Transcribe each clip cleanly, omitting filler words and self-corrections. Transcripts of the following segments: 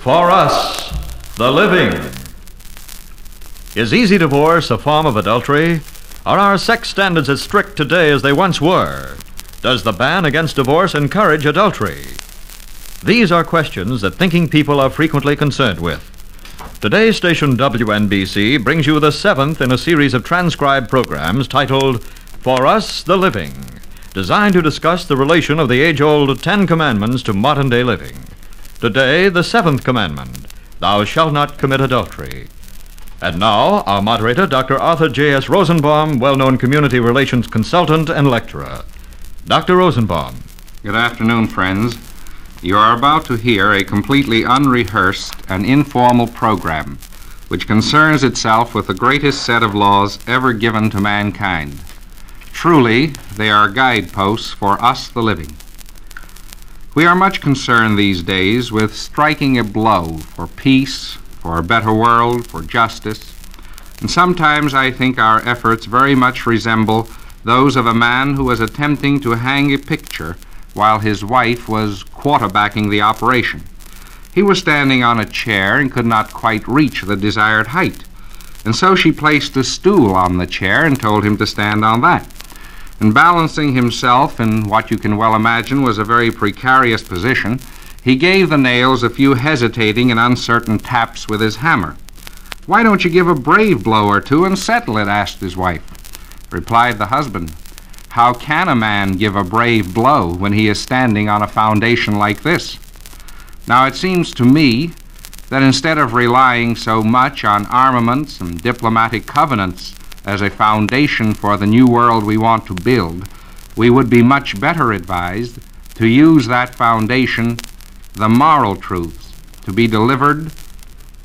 For us, the living. Is easy divorce a form of adultery? Are our sex standards as strict today as they once were? Does the ban against divorce encourage adultery? These are questions that thinking people are frequently concerned with. Today's station WNBC brings you the seventh in a series of transcribed programs titled For Us, the Living, designed to discuss the relation of the age-old 10 Commandments to modern-day living. Today, the seventh commandment, Thou shalt not commit adultery. And now, our moderator, Dr. Arthur J.S. Rosenbaum, well-known community relations consultant and lecturer. Dr. Rosenbaum. Good afternoon, friends. You are about to hear a completely unrehearsed and informal program which concerns itself with the greatest set of laws ever given to mankind. Truly, they are guideposts for us, the living. We are much concerned these days with striking a blow for peace, for a better world, for justice, and sometimes I think our efforts very much resemble those of a man who was attempting to hang a picture while his wife was quarterbacking the operation. He was standing on a chair and could not quite reach the desired height, and so she placed a stool on the chair and told him to stand on that. And balancing himself in what you can well imagine was a very precarious position, he gave the nails a few hesitating and uncertain taps with his hammer. "Why don't you give a brave blow or two and settle it?" asked his wife. Replied the husband, "How can a man give a brave blow when he is standing on a foundation like this?" Now it seems to me that instead of relying so much on armaments and diplomatic covenants as a foundation for the new world we want to build, we would be much better advised to use that foundation, the moral truths, to be delivered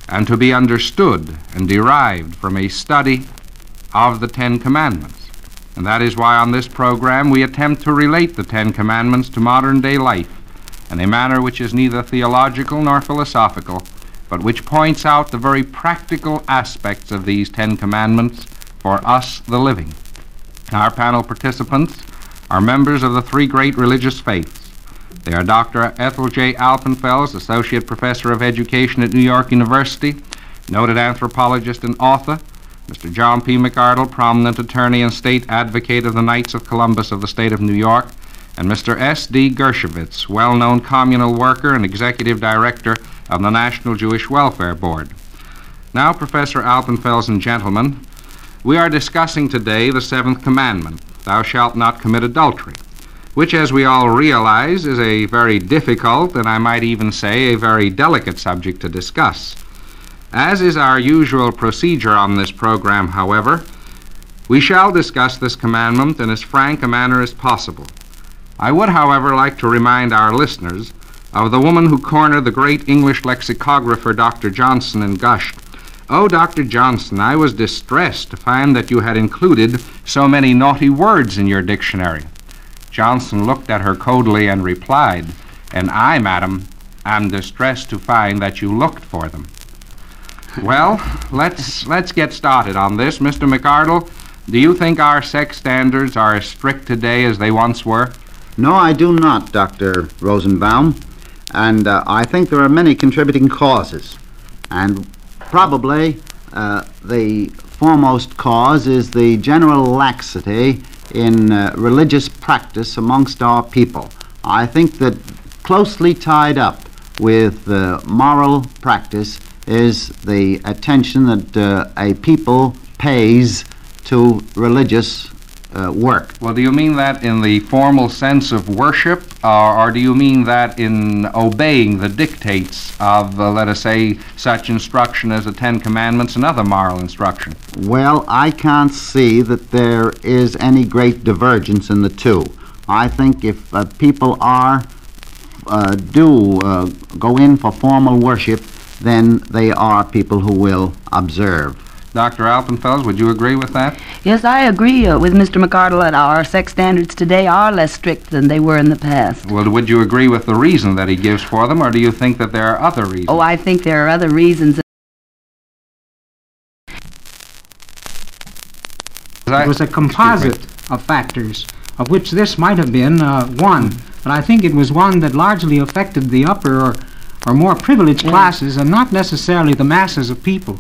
and to be understood and derived from a study of the 10 Commandments. And that is why on this program we attempt to relate the 10 Commandments to modern-day life in a manner which is neither theological nor philosophical, but which points out the very practical aspects of these 10 Commandments for us, the living. Our panel participants are members of the three great religious faiths. They are Dr. Ethel J. Alpenfels, Associate Professor of Education at New York University, noted anthropologist and author; Mr. John P. McArdle, prominent attorney and state advocate of the Knights of Columbus of the state of New York; and Mr. S.D. Gershowitz, well-known communal worker and executive director of the National Jewish Welfare Board. Now, Professor Alpenfels and gentlemen, we are discussing today the seventh commandment, Thou shalt not commit adultery, which, as we all realize, is a very difficult, and I might even say a very delicate subject to discuss. As is our usual procedure on this program, however, we shall discuss this commandment in as frank a manner as possible. I would, however, like to remind our listeners of the woman who cornered the great English lexicographer Dr. Johnson and gushed, "Oh, Dr. Johnson, I was distressed to find that you had included so many naughty words in your dictionary." Johnson looked at her coldly and replied, "And I, madam, am distressed to find that you looked for them." Well, let's get started on this. Mr. McArdle, do you think our sex standards are as strict today as they once were? No, I do not, Dr. Rosenbaum. And I think there are many contributing causes. And probably the foremost cause is the general laxity in religious practice amongst our people. I think that closely tied up with moral practice is the attention that a people pays to religious work. Well, do you mean that in the formal sense of worship, or do you mean that in obeying the dictates of, let us say, such instruction as the 10 Commandments and other moral instruction? Well, I can't see that there is any great divergence in the two. I think if people go in for formal worship, then they are people who will observe. Dr. Alpenfels, would you agree with that? Yes, I agree with Mr. McArdle that our sex standards today are less strict than they were in the past. Well, would you agree with the reason that he gives for them, or do you think that there are other reasons? Oh, I think there are other reasons. It was a composite of factors, of which this might have been one, but I think it was one that largely affected the upper or more privileged classes and not necessarily the masses of people.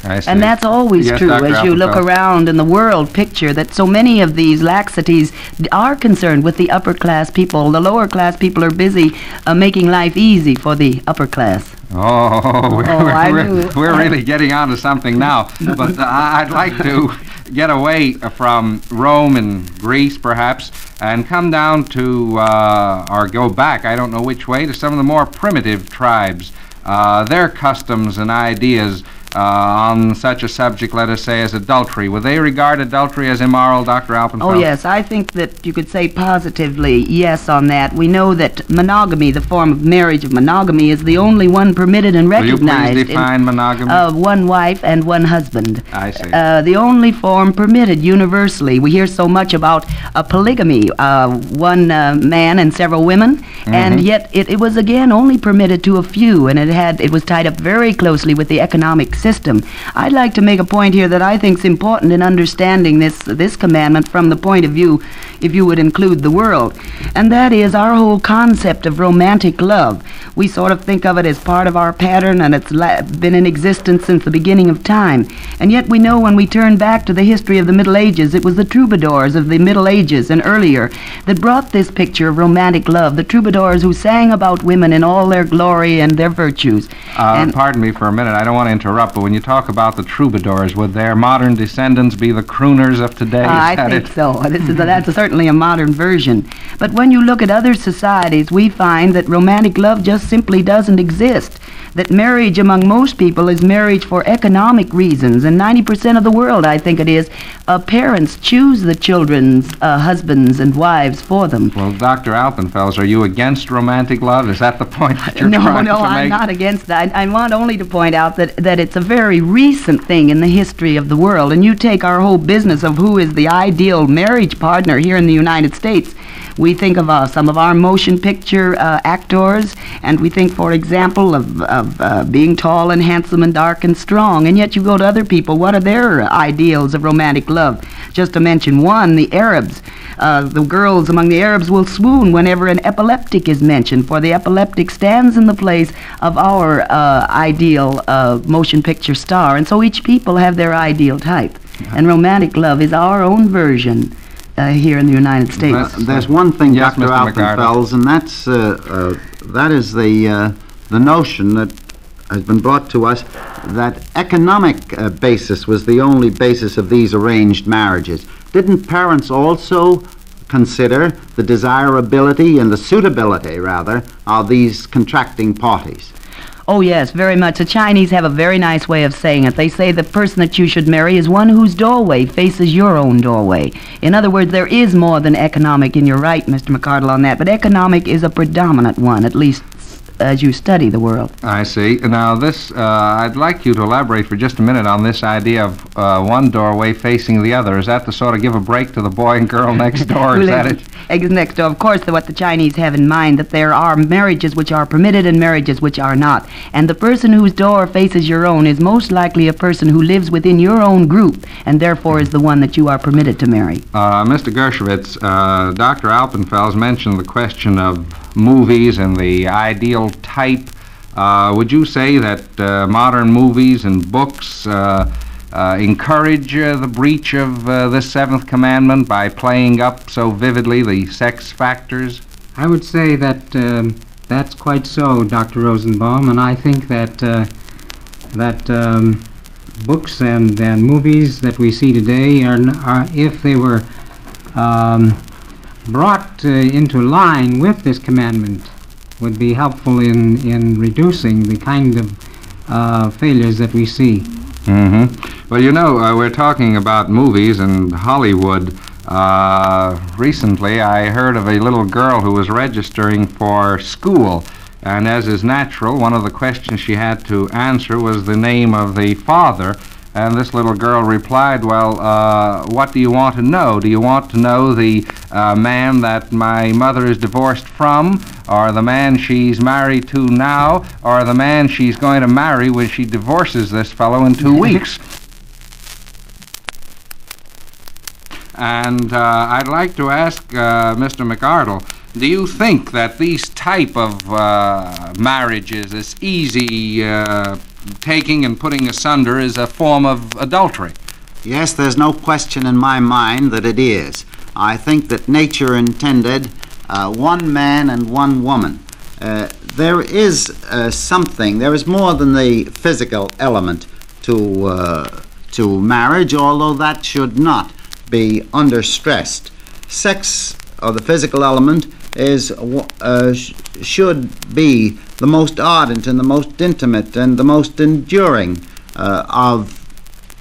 I see. And that's always Yes, true Dr. as you look Alpenfeld. around in the world picture, that so many of these laxities are concerned with the upper class people. The lower class people are busy making life easy for the upper class. Oh, I knew. we're really getting on to something now. But I'd like to get away from Rome and Greece, perhaps, and come down to, or go back, I don't know which way, to some of the more primitive tribes. Their customs and ideas on such a subject, let us say, as adultery. Would they regard adultery as immoral, Dr. Alpenfeld? Oh, yes, I think that you could say positively yes on that. We know that monogamy, the form of marriage of monogamy, is the only one permitted and Will you recognized. please define monogamy? One wife and one husband. I see. The only form permitted universally. We hear so much about polygamy, one man and several women, and yet it was again only permitted to a few, and it was tied up very closely with the economic system. I'd like to make a point here that I think is important in understanding this commandment from the point of view, if you would include the world, and that is our whole concept of romantic love. We sort of think of it as part of our pattern, and it's been in existence since the beginning of time. And yet we know when we turn back to the history of the Middle Ages, it was the troubadours of the Middle Ages and earlier that brought this picture of romantic love, the troubadours who sang about women in all their glory and their virtues. Pardon me for a minute, I don't want to interrupt, but when you talk about the troubadours, would their modern descendants be the crooners of today? I think so. That's certainly a modern version. But when you look at other societies, we find that romantic love just simply doesn't exist. That marriage among most people is marriage for economic reasons, and 90% of the world, I think it is, parents choose the children's husbands and wives for them. Well, Dr. Alpenfels, are you against romantic love? Is that the point that you're trying to make? No, I'm not against that. I want only to point out that it's a very recent thing in the history of the world, and you take our whole business of who is the ideal marriage partner here in the United States. We think of some of our motion picture actors, and we think, for example, of being tall and handsome and dark and strong. And yet you go to other people, what are their ideals of romantic love? Just to mention one, the Arabs. The girls among the Arabs will swoon whenever an epileptic is mentioned, for the epileptic stands in the place of our ideal motion picture star. And so each people have their ideal type. And romantic love is our own version here in the United States. There's one thing, Yes, Dr. Mr. McArdle. Alpenfels, and that is the notion that has been brought to us that economic basis was the only basis of these arranged marriages. Didn't parents also consider the desirability and the suitability, rather, of these contracting parties? Oh, yes, very much. The Chinese have a very nice way of saying it. They say the person that you should marry is one whose doorway faces your own doorway. In other words, there is more than economic, and you're right, Mr. McArdle, on that, but economic is a predominant one, at least as you study the world. I see. Now, this, I'd like you to elaborate for just a minute on this idea of one doorway facing the other. Is that to sort of give a break to the boy and girl next door? Is that it? Next door. Of course, what the Chinese have in mind, that there are marriages which are permitted and marriages which are not. And the person whose door faces your own is most likely a person who lives within your own group, and therefore is the one that you are permitted to marry. Mr. Gershowitz, Dr. Alpenfels mentioned the question of movies and the ideal type. Would you say that modern movies and books encourage the breach of this seventh commandment by playing up so vividly the sex factors? I would say that that's quite so, Dr. Rosenbaum, and I think that books and movies that we see today are if they were brought into line with this commandment, would be helpful in reducing the kind of failures that we see. Well, you know, we're talking about movies and Hollywood. Recently, I heard of a little girl who was registering for school, and as is natural, one of the questions she had to answer was the name of the father. And this little girl replied, well, what do you want to know? Do you want to know the man that my mother is divorced from, or the man she's married to now, or the man she's going to marry when she divorces this fellow in 2 weeks? And I'd like to ask Mr. McArdle, do you think that these type of marriages, this easy taking and putting asunder, is a form of adultery? Yes, there's no question in my mind that it is. I think that nature intended one man and one woman. There is there is more than the physical element to marriage, although that should not be understressed. Sex, or the physical element, should be the most ardent and the most intimate and the most enduring of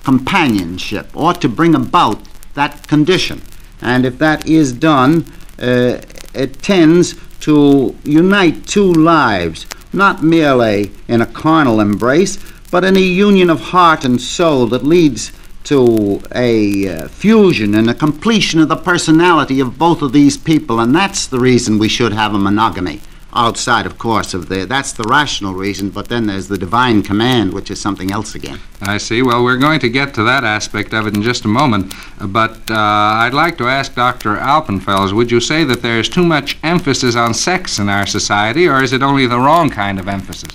companionship, ought to bring about that condition. And if that is done, it tends to unite two lives, not merely in a carnal embrace, but in a union of heart and soul that leads to a fusion and a completion of the personality of both of these people. And that's the reason we should have a monogamy. Outside, of course, that's the rational reason, but then there's the divine command, which is something else again. I see. Well, we're going to get to that aspect of it in just a moment, but I'd like to ask Dr. Alpenfels, would you say that there's too much emphasis on sex in our society, or is it only the wrong kind of emphasis?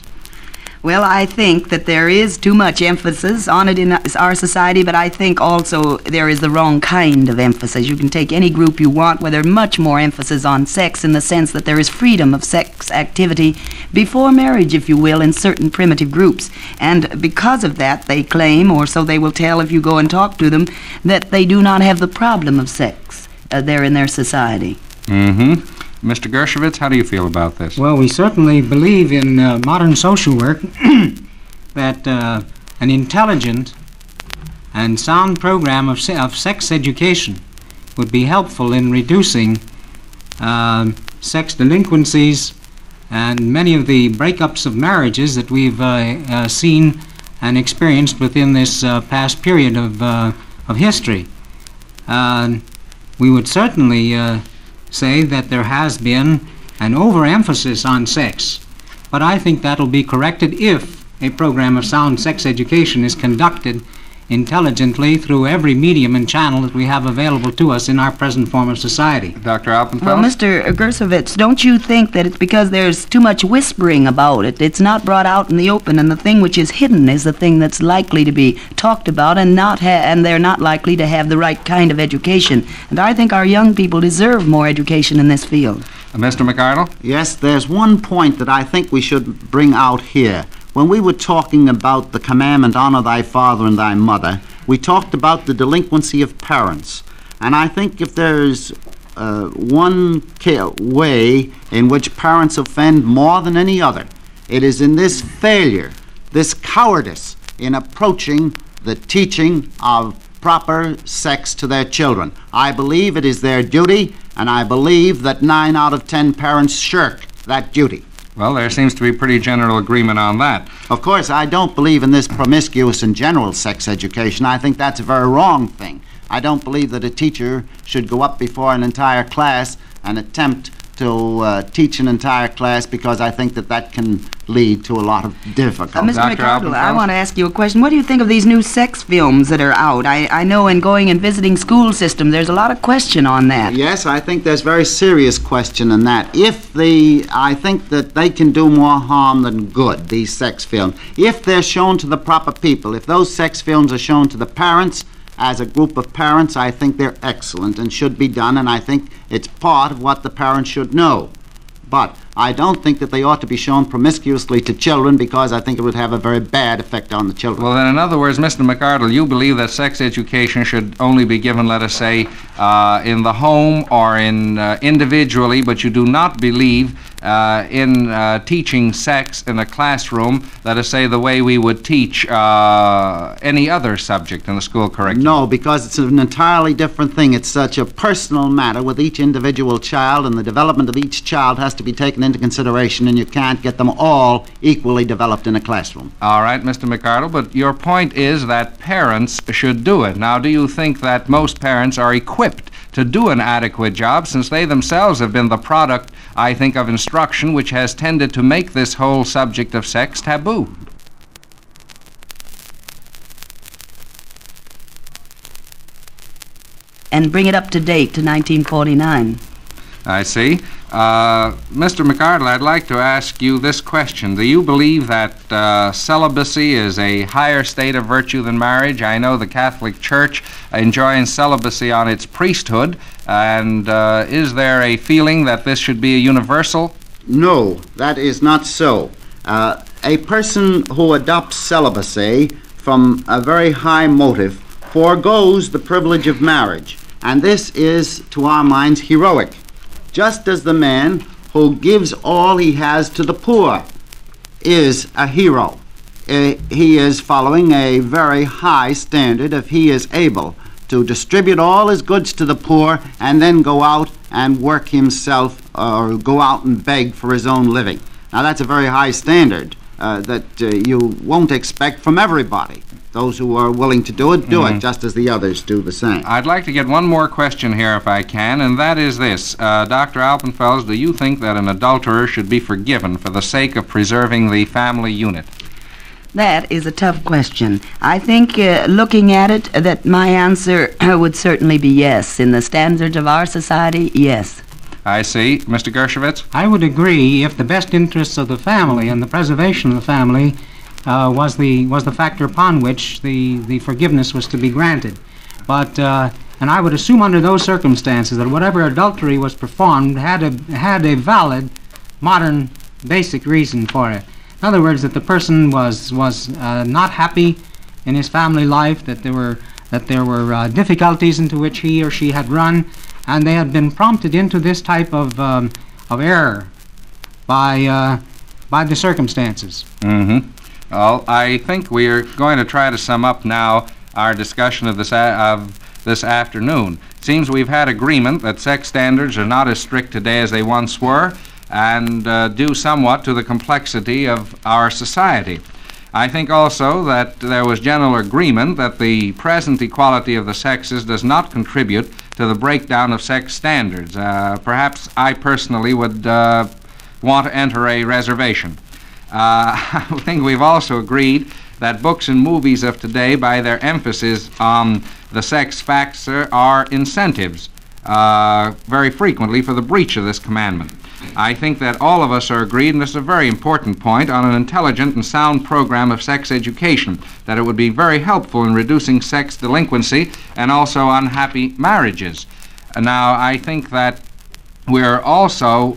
Well, I think that there is too much emphasis on it in our society, but I think also there is the wrong kind of emphasis. You can take any group you want where there's much more emphasis on sex, in the sense that there is freedom of sex activity before marriage, if you will, in certain primitive groups. And because of that, they claim, or so they will tell if you go and talk to them, that they do not have the problem of sex there in their society. Mm-hmm. Mr. Gershowitz, how do you feel about this? Well, we certainly believe in modern social work that an intelligent and sound program of sex education would be helpful in reducing sex delinquencies and many of the breakups of marriages that we've seen and experienced within this past period of history. We would certainly say that there has been an overemphasis on sex, but I think that'll be corrected if a program of sound sex education is conducted intelligently through every medium and channel that we have available to us in our present form of society. Dr. Alpenfels? Well, Mr. Gersowitz, don't you think that it's because there's too much whispering about it? It's not brought out in the open, and the thing which is hidden is the thing that's likely to be talked about, and they're not likely to have the right kind of education. And I think our young people deserve more education in this field. Mr. McArdle? Yes, there's one point that I think we should bring out here. When we were talking about the commandment, honor thy father and thy mother, we talked about the delinquency of parents. And I think if there's one way in which parents offend more than any other, it is in this failure, this cowardice in approaching the teaching of proper sex to their children. I believe it is their duty, and I believe that 9 out of 10 parents shirk that duty. Well, there seems to be pretty general agreement on that. Of course, I don't believe in this promiscuous and general sex education. I think that's a very wrong thing. I don't believe that a teacher should go up before an entire class and attempt to teach an entire class, because I think that can lead to a lot of difficulty. Mr. McArdle, I want to ask you a question. What do you think of these new sex films that are out? I know in going and visiting school systems, there's a lot of question on that. Yes, I think there's very serious question in that. I think that they can do more harm than good, these sex films. If they're shown to the proper people, if those sex films are shown to the parents, as a group of parents, I think they're excellent and should be done, and I think it's part of what the parents should know. But I don't think that they ought to be shown promiscuously to children, because I think it would have a very bad effect on the children. Well, then, in other words, Mr. McArdle, you believe that sex education should only be given, let us say, in the home or individually, but you do not believe in teaching sex in a classroom, let us say, the way we would teach any other subject in the school curriculum? No, because it's an entirely different thing. It's such a personal matter with each individual child, and the development of each child has to be taken into consideration, and you can't get them all equally developed in a classroom. All right, Mr. McArdle, but your point is that parents should do it. Now, do you think that most parents are equipped to do an adequate job, since they themselves have been the product, I think, of instruction which has tended to make this whole subject of sex taboo? And bring it up to date to 1949. I see. Mr. McArdle, I'd like to ask you this question. Do you believe that celibacy is a higher state of virtue than marriage? I know the Catholic Church enjoins celibacy on its priesthood, and is there a feeling that this should be a universal? No, that is not so. A person who adopts celibacy from a very high motive forgoes the privilege of marriage, and this is, to our minds, heroic. Just as the man who gives all he has to the poor is a hero. He is following a very high standard if he is able to distribute all his goods to the poor and then go out and work himself or go out and beg for his own living. Now that's a very high standard that you won't expect from everybody. Those who are willing to do it, do it, just as the others do the same. I'd like to get one more question here, if I can, and that is this. Dr. Alpenfels, do you think that an adulterer should be forgiven for the sake of preserving the family unit? That is a tough question. I think, looking at it, that my answer would certainly be yes. In the standards of our society, yes. I see. Mr. Gershowitz? I would agree if the best interests of the family and the preservation of the family was the factor upon which the forgiveness was to be granted. But and I would assume under those circumstances that whatever adultery was performed had a valid, modern, basic reason for it. In other words, that the person was not happy in his family life, that there were difficulties into which he or she had run, and they had been prompted into this type of error by the circumstances. Mm-hmm. Well, I think we are going to try to sum up now our discussion of this afternoon. It seems we've had agreement that sex standards are not as strict today as they once were, and due somewhat to the complexity of our society. I think also that there was general agreement that the present equality of the sexes does not contribute to the breakdown of sex standards. Perhaps I personally would want to enter a reservation. I think we've also agreed that books and movies of today, by their emphasis on the sex factor, are incentives very frequently for the breach of this commandment. I think that all of us are agreed, and this is a very important point, on an intelligent and sound program of sex education, that it would be very helpful in reducing sex delinquency and also unhappy marriages. Now, I think that we're also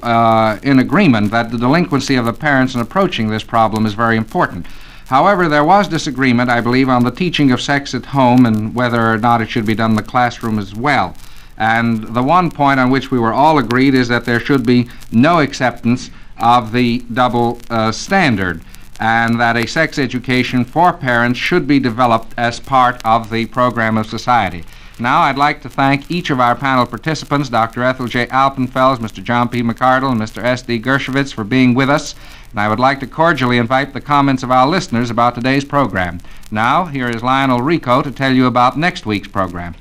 in agreement that the delinquency of the parents in approaching this problem is very important. However, there was disagreement, I believe, on the teaching of sex at home and whether or not it should be done in the classroom as well. And the one point on which we were all agreed is that there should be no acceptance of the double standard, and that a sex education for parents should be developed as part of the program of society. Now, I'd like to thank each of our panel participants, Dr. Ethel J. Alpenfels, Mr. John P. McArdle, and Mr. S.D. Gershowitz, for being with us, and I would like to cordially invite the comments of our listeners about today's program. Now, here is Lionel Rico to tell you about next week's program.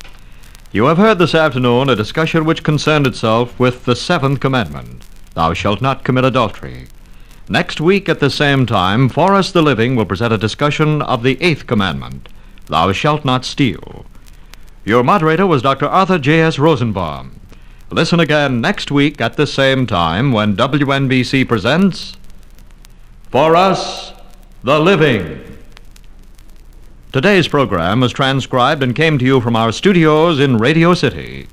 You have heard this afternoon a discussion which concerned itself with the seventh commandment, Thou shalt not commit adultery. Next week at the same time, For Us the Living will present a discussion of the eighth commandment, Thou shalt not steal. Your moderator was Dr. Arthur J.S. Rosenbaum. Listen again next week at the same time when WNBC presents For Us the Living. Today's program was transcribed and came to you from our studios in Radio City.